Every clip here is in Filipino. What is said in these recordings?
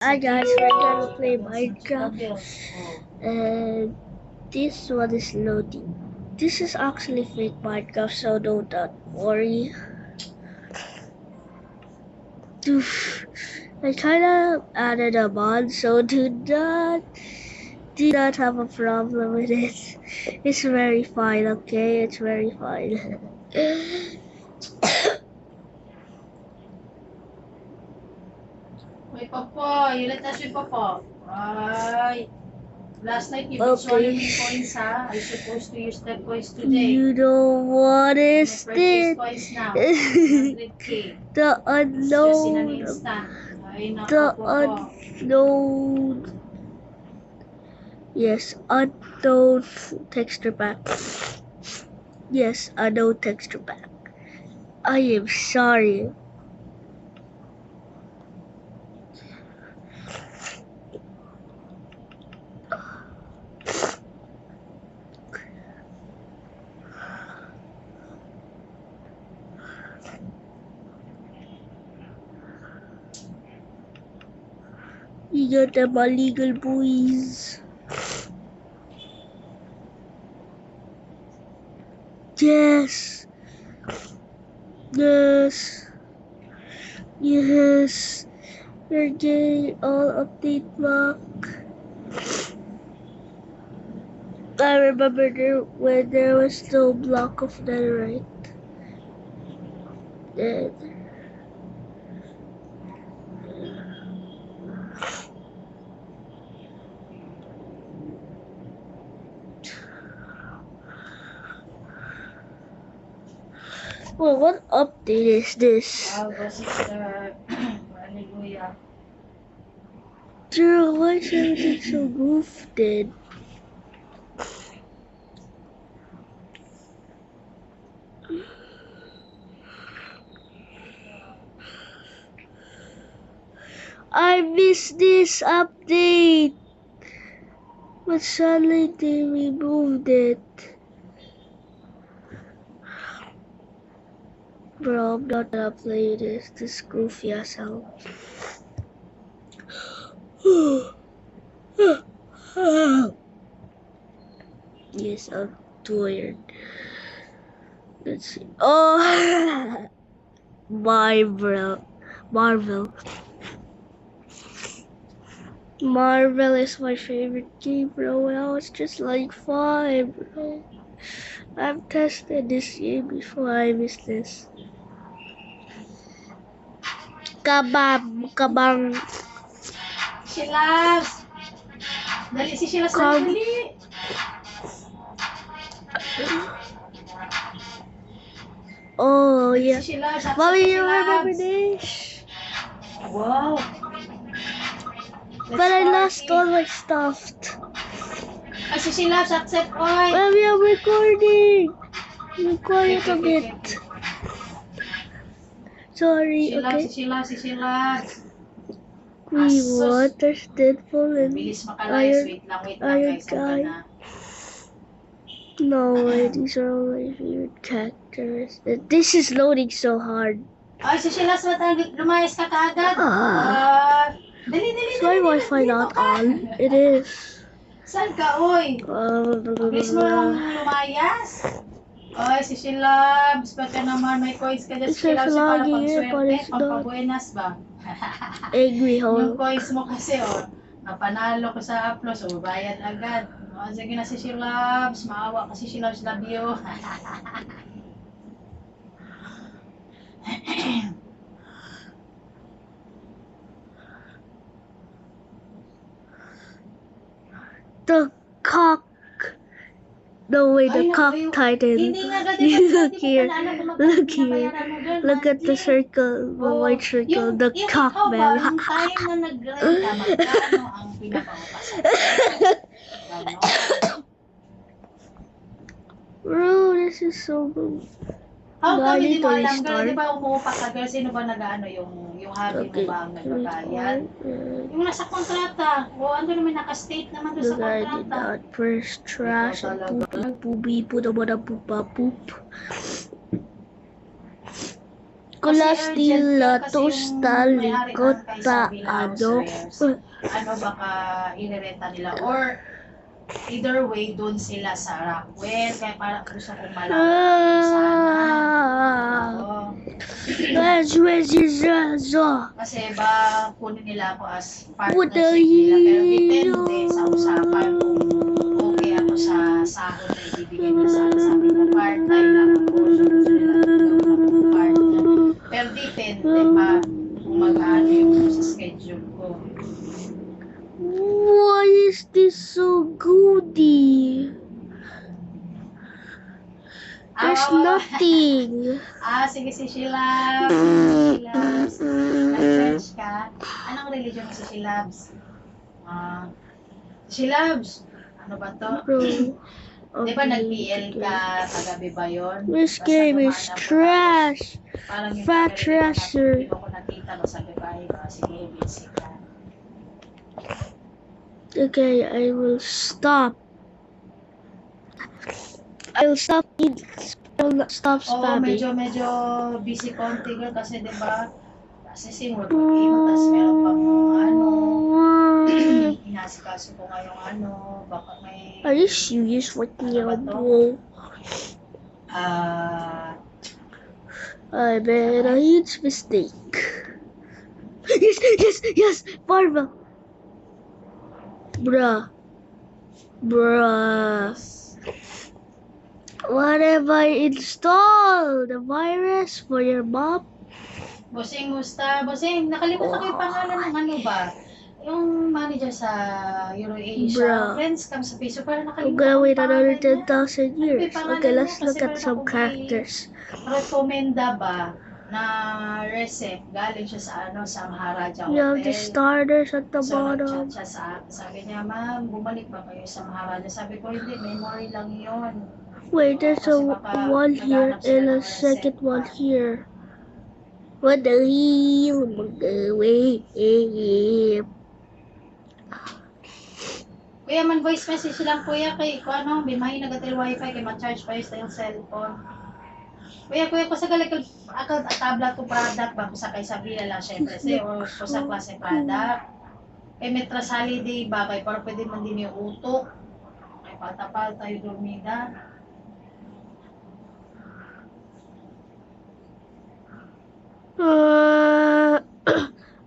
Hi guys, we're gonna play Minecraft and this one is loading. This is actually fake Minecraft, so don't worry. I kinda added a mod, so do not have a problem with it. It's very fine, okay? It's very fine. Uy, Popo, you let us with Popo. Ay, last night you been swallowing coins, ha? Are you supposed to use that coins today? You know what is May this? purchase coins now. 100k. The Just in an unknown. instant. Ay, The nako, Popo. unknown. Yes, unknown texture pack. Yes, unknown texture pack. I am sorry. You got them illegal boys. Yes. Yes. Yes. You're getting all update back. I remember when there was no block of netherite. Then well, what update is this? I'll go sister. Hallelujah. Girl, why is everything so goofed then? I missed this update! But suddenly they removed it. Bro, I'm not gonna play this. This is goofy as hell. Yes, I'm tired. Let's see. Oh! Marvel. Marvel is my favorite game, bro. When I was just like 5, bro. I've tested this game before. I missed this. Kabam. Si Labs! Dali si Sheila sa dali! Oh, yeah. Si Labs, Mommy, si you remember Labs! this? Wow! But I lost all my stuff. Ay, si Sheila, accept, oy! Mommy, I'm recording. Be quiet a bit. Sorry, Si okay? Si Sheila. We Asus. water Deadpool and Bilis makalayas. Wait lang Iron guys. Guy. Na. No way, these are all my favorite characters. This is loading so hard. Ay, si Sheila, lumayas ka kaagad. Dali. Is my Wi-Fi not on? It is. Saan ka, oy? Bilis mo lang lumayas. Oy, si Sheila, ba't ka naman may coins ka dyan? It Si Sheila, says para login here, but pagswerte, it's not. pampabuenas ba? Angry Yung hole. coins mo kasi, napanalo ko sa upload, so bayad agad. Sige na si Sheila, maawa ka si Sheila, love you. The cock. No way, the cock titan. Look here. Look here. Look at the circle, the white circle, the cock man. Yung time na nag-grind ka, magkano ang pinapaupas? Bro, this is so good. How come hindi mo Bali, alam? Tony Girl, di Stark. ba umuupa ka, girl? Sino ba nag-ano yung hobby mo ba ang nagbabayad? Yung nasa kontrata. Ano naman naka-state naman doon sa Look, I did kontrata. not first trash and poopy naman ang poop. Nicolas Kasi urgent de la yun, kasi Tosta yung may-ari ng kay Licota Isabela ano. Housewares, ano baka irerenta nila or either way doon sila sa Rockwell, kaya para gusto kong malaman kung sana. Oo. Kasi ba kunin nila ako as partnership nila, pero depende sa usapan kung okay ako sa sahod na ibibigay nila sa akin. Sabi ko part-time lang ako, so gusto nila gawin ako part-time. Pero depende pa kung mag-ano yung sa schedule ko. Why is this so goody? There's nothing. Sige si Shilabs. Shilabs. Nag-French ka? Anong religion mo si Shilabs? Shilabs, ano ba to? Bro. Di ba nag-PL ka kagabi ba yun? This Basta game is dumaan ako trash. parang yung Fat kagabi trasher. hindi ko nakita mo sa babae ba? Sige, busy ka. Okay, I will stop. I will stop. I will stop Oo, spamming. medyo busy konti girl kasi di ba? Kasi sinwag mag-imo, tapos meron pa ano, inasikaso ko nga yung ano, baka may... Are you serious with me, Ano ba to? bro? I made a huge mistake. Yes, Marvel. Bruh. What have I installed? The virus for your mom? Bossing, musta? Bossing, nakalimutan ko yung pangalan ng ano ba? Yung manager sa EuroAsia. Bruh. Friends kami sa Facebook, pero I'm nakalimutan gonna ko wait yung another pangalan 10,000 niya. years. pangalan Okay, niya? let's Kasi look at meron some akong characters. Rekomenda ba na recipe galing siya sa ano sa Maharaja You have the Hotel. starters at the So, bottom. nag-chat siya sabi niya, ma'am, bumalik ba kayo sa Maharaja? Sabi ko, hindi, memory lang yun. Wait, there's a one here and a second one here. What the hell? Wait. Kuya, man voice message lang kuya kay ko ano, bimahin nagatil wifi kay ma-charge pa yung cellphone. Kuya, ko sa galikal akal tablet ko product ba ko sa kay Sabila lang syempre say or ko sa klase product. Kay Metras Holiday ba kay para pwede man din yung utok. Kay palta-palta yung dormida.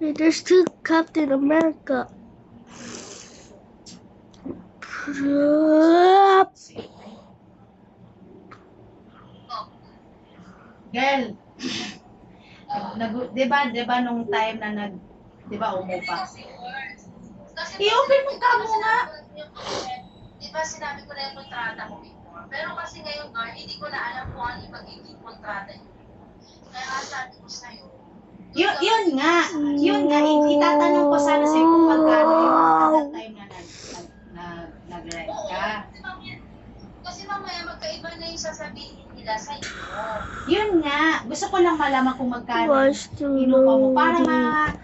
Wait, there's two Captain America. Girl. Di ba nung time na di ba umupa? I-open mo ka muna. Di ba sinabi ko na yung kontrata mo before? Pero kasi ngayon, Gar, hindi ko na alam kung ano yung magiging kontrata niyo. Kaya nga sabi ko sa'yo. Yun nga, itatanong ko sana sa'yo kung magkano yung at time na nag-rent ka. Kasi mamaya magkaiba na yung sasabihin nila sa iyo. Yun nga, gusto ko lang malaman kung magkano Watch the kinuha mo para loading.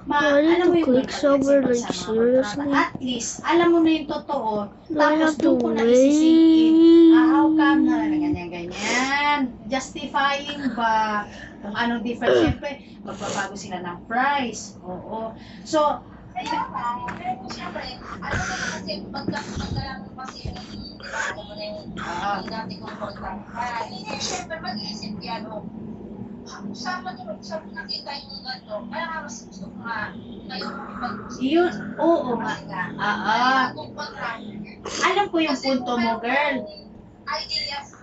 I need alam to mo yung click somewhere, like, sa mga seriously? kontrata. At least, alam mo na yung totoo. Do I Tapos have to doon ko na isisingin. wait? How come na ganyan? Justifying ba? Kung anong difference, siyempre, magbabago sila ng price. Oo. So, Kaya nga, pero siyempre, ano mo na kasi, magkalang kasi yung, ano mo na yung, dati kong kontrata. Hindi, siyempre, mag-iisip yan, o, sama nyo, sabi nakita yung ganito, kaya nga mas gusto ko nga, kayo mag-usap. yun, oo nga. Kung kontrata. Alam ko yung punto mo, girl. Ideas,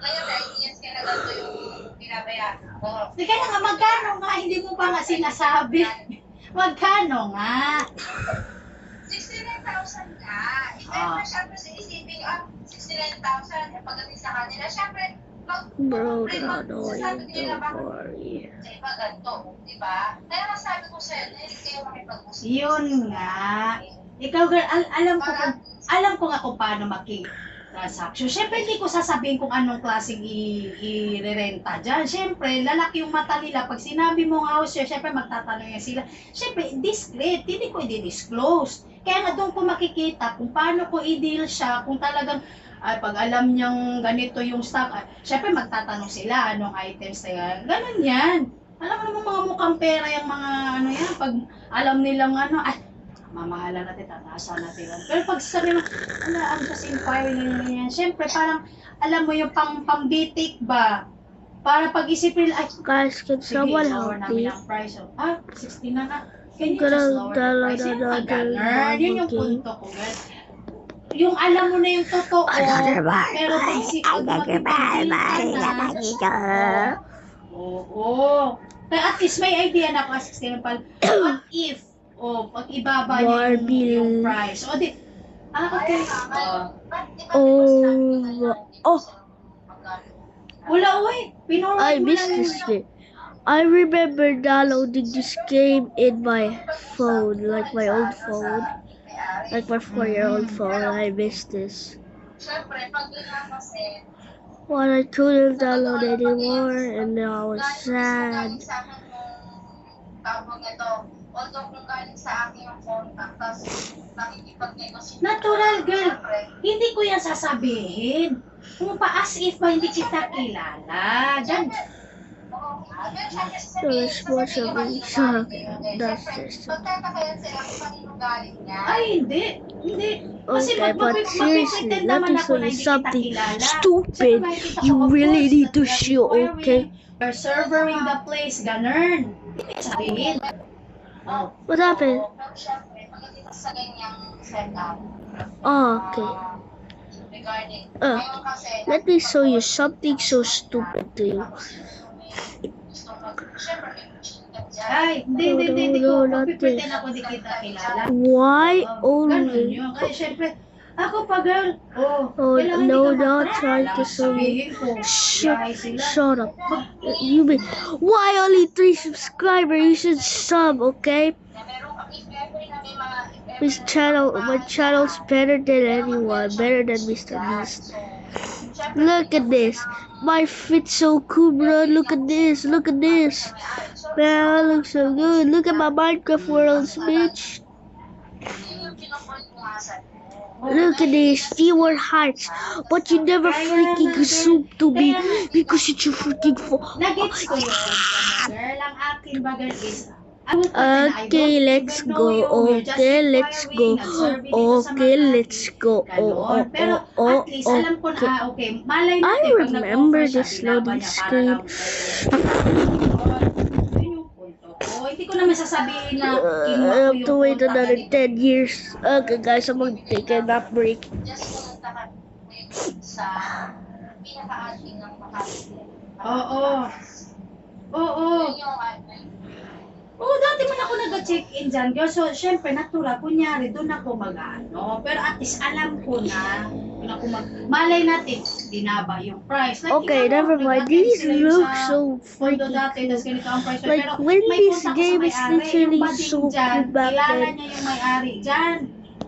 ngayon may ideas ka na ganito yung binabayaran ko. Di kaya nga, magkano nga? Hindi mo pa nga sinasabi. Magkano nga? 69,000 nga. Siyempre, siyempre, isipin, 69,000, pagdating sa kanila, siyempre, Bro, God, no, sasabi ko nila, don't worry. sa iba ganito, di ba? Kaya nga sabi ko sa'yo, nahilig kayo makipag-usap. Yun nga. Ikaw, girl, alam ko nga kung paano transaction. Siyempre, hindi ko sasabihin kung anong klaseng i-renta dyan. Siyempre, lalaki yung mata nila. Pag sinabi mong house share, siyempre magtatanong yan sila. Siyempre, discreet. Hindi ko i-disclose. Kaya nga doon ko makikita kung paano ko i-deal siya, kung talagang pag alam niyang ganito yung stock, syempre magtatanong sila anong items na yan. Ganun yan. Alam mo naman mga mukhang pera yung mga ano yan, pag alam nilang ano, mamahalan natin, tataasan natin lang. Pero pag sabi mo, ang kasi filing yan, syempre parang, alam mo yung pambitik ba? Para pag-isipin, Guys, can sige, someone lower help namin me? ang price. 16 na nga. Can you Gonna just lower the download price? Yung another ganun. Yun yung game. punto ko, girl. Yung alam mo na yung totoo, pero pag makipag-deal ka na, oo. Kaya at least may idea na ako as example, what if, pag ibaba niya yung price. O di, okay. Wala, oy. Pinorward I mo missed lang this game. I remember downloading this game in my phone, like my old phone. Like my 4-year-old phone. I missed this. Siyempre, pag yun lang kasi, Well, I couldn't download anymore, and then I was sad. sa akin yung tawag nito, although kung galing sa akin yung contact, tapos nakikipag-negotiate. Natural, girl. Hindi ko yan sasabihin. Kung pa as if ba hindi kita kilala. Diyan. There's more something sharp. That's just. Pagtatakayan sila kung kanino galing niya. Ay, hindi. Hindi. Kasi Okay, but seriously, magpipretend let naman me ako show na you hindi kita something kilala. stupid. Siyempre, makikita You ko, of really course, need to that show, we are okay? We're servering the place, ganun. Hindi sabihin. What happened? Pero syempre, pagdating sa ganyang setup, Oh, okay. regarding, Uh, ngayon kasi, Let me show you something so stupid to you. syempre, may cheat ka dyan. Ay, hindi ko. No, not Magpipretend ako di kita kilala. Why Ganun only? yun. Kaya syempre, ako pa girl. Oh, kailangan no, di ka not mag-try. trying to Kailangan show you. sabihin ko, biyahe sila. Shut up. You mean, why only 3 subscribers? You should sub, okay? Na meron kang, if ever na may mga, if ever This channel, my channel's better than anyone, better than Mr. Beast. Look at this. My fit's so cool, bro. Look at this. Look at this. Man, I look so good. Look at my Minecraft worlds, bitch. yung pinupoint mo nga sa Look at this. Fewer hearts. But you never freaking zoom to me because it's your freaking fault. Nagets ko yung girl. Ang akin ba girl is, I will pretend I Okay, don't let's even know go. you. You're just Okay, let's go. inquiring, nag-survey dito sa Okay, Makati. let's go. Ganon. Pero at least alam ko na, okay, malay I natin pag remember nag-offer siya, this binaban loading niya para screen. lang. Yun yung punto ko. Hindi ko naman sasabihin na I kinuha ko have yung to wait contact another ganito. 10 years. Okay, guys, I'm gonna take a nap break. just pumunta ka sa pinaka-admin ng Makati. Oo. Oo. Yun yung admin. Oo, dati man ako nag-check-in dyan, girl. So, syempre, natural, kunyari, doon ako mag-ano. Pero at least alam ko na, doon ako malay natin, dinaba yung price. Like, Okay, ikaw, never mind. nag-attend These sila yung look sa so Pondo freaking dati, cool. tas ganito ang price. Like, Pero when may this punta ko game sa is may-ari, literally yung bading so dyan, cool back kilala then. niya yung may-ari dyan.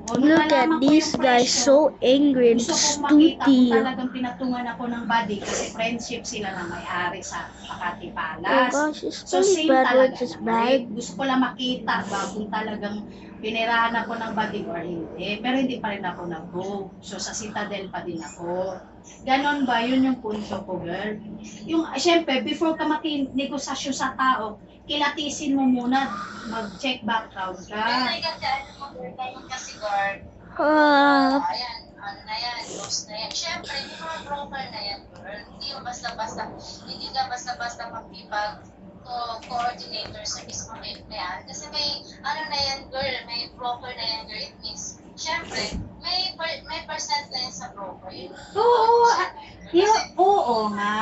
O, nung Look nalaman at ko these yung guys, presyo, so angry and gusto kong makita kung stupid. talagang pinatungan ako ng body kasi friendship sila ng may-ari sa Makati Oh Palace. gosh, it's So really same bad when talaga it's naman. bad. Gusto ko lang makita ba kung talagang pinirahan ako ng body or hindi. Pero hindi pa rin ako nag-go. So sa Citadel pa din ako. Ganon ba? Yun yung punto ko, girl. Yung, syempre, before ka makinegosasyon sa tao, kilatisin mo muna, mag-check background Pero ka. kasi ano mo, ganyan kasi guard. Ayan, ano na yan, close na yan. Siyempre, yung mga broker na yan, girl. Hindi yung basta-basta, hindi ka basta-basta magpipag coordinator sa mismo may-ari. Kasi may, ano na yan, girl, may broker na yan, girl. It means, siyempre, may percent na yan sa broker. Oo, oo nga.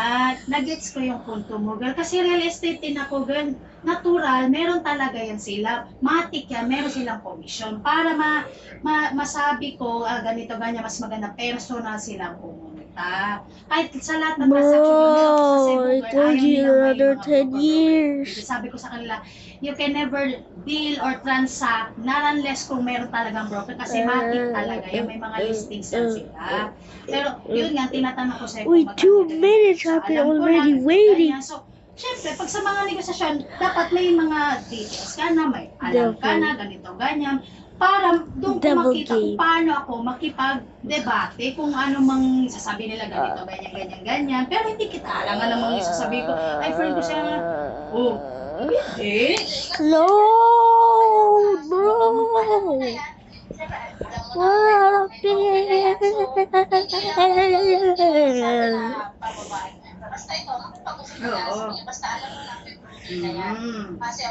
Nagets ko yung punto mo, girl. Kasi real estate din ako, girl. Natural, meron talaga yan sila. Matik yan, meron silang komisyon. Para masabi ko, ganito, ganyan, mas maganda, personal silang pumunta. Kahit sa lahat ng transaction, Bro, I told you another 10 years. Sabi ko sa kanila, you can never deal or transact not unless kung meron talagang broker kasi matik talaga yan, may mga listings yan sila. Pero yun nga, tinatanong ko sa'yo. Wait, 2 minutes I've been already waiting. So, syempre, pag sa mga negosasyon, dapat may mga details ka na, may alam ka na, ganito, ganyan. para doon ko Double makita kung game. paano ako makipag-debate kung ano mang sasabi nila ganito, ganyan. Pero hindi kita alam nga namang isasabi ko, ay friend ko siya, oh, hindi. No, bro. What a Basta ito, makipag-usap na yan. Basta alam mo lang yung na yan. Kasi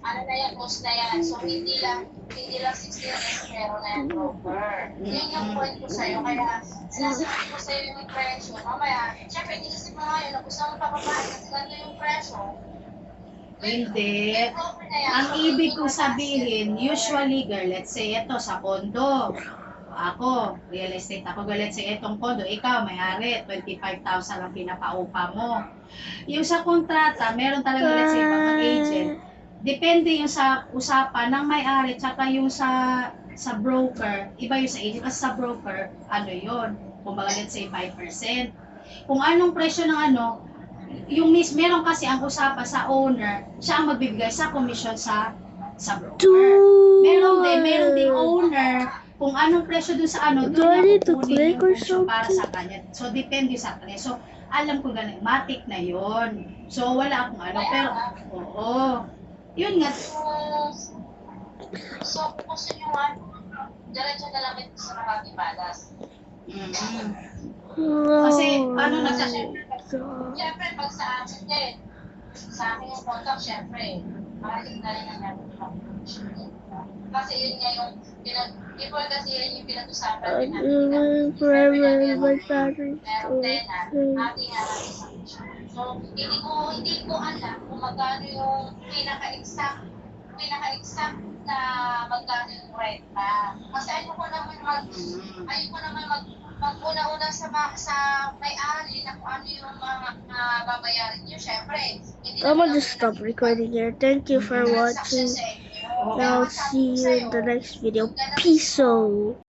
ano na yan, post na yan. So, hindi lang 60 years pero na yan broker. Yun yung point ko sa'yo. Kaya, sinasabi ko sa'yo yung presyo. Mamaya, syempre, inisip mo ngayon na gusto mo papapahin kasi ganito yung presyo. Hindi. Yung broker na yan. Ang ibig kong sabihin, usually, girl, let's say ito sa kondo. Ako, real estate ako, girl, let's say itong kondo, ikaw, may-ari, 25,000 ang pinapaupa mo. Yung sa kontrata, meron talaga, let's say, pag agent, depende yung sa usapan ng may-ari, tsaka yung sa broker, iba yung sa agent, kasi sa broker, ano yun, kumbaga, let's say, 5%. Kung anong presyo ng ano, yung meron kasi ang usapan sa owner, siya ang magbibigay sa commission sa broker. Meron din owner, kung anong presyo dun sa ano, Do I doon need to kukunin click yung or presyo para something? sa kanya. So, depende sa kanya. So, alam ko ganun, matik na yon. So, wala akong ano, pero, oo. Yun nga. So, kung gusto nyo diretso na lang ito sa Makati Palace. Kasi, ano na sa Siyempre, pag sa akin din, sa akin yung contact, siyempre, marating na rin ang natin. Kasi yun nga yung, before kasi yun yung pinag-usapan natin. Forever, my battery. Meron tenant, ating natin sa commission. So, hindi ko alam kung magkano yung pinaka-exact na magkano yung renta. Kasi ayoko naman mag-una-una sa may-ari na kung ano yung mga babayarin nyo. Siyempre, hindi I'm gonna just stop recording here. Thank you for watching. I'll see you in the next video. Peace out.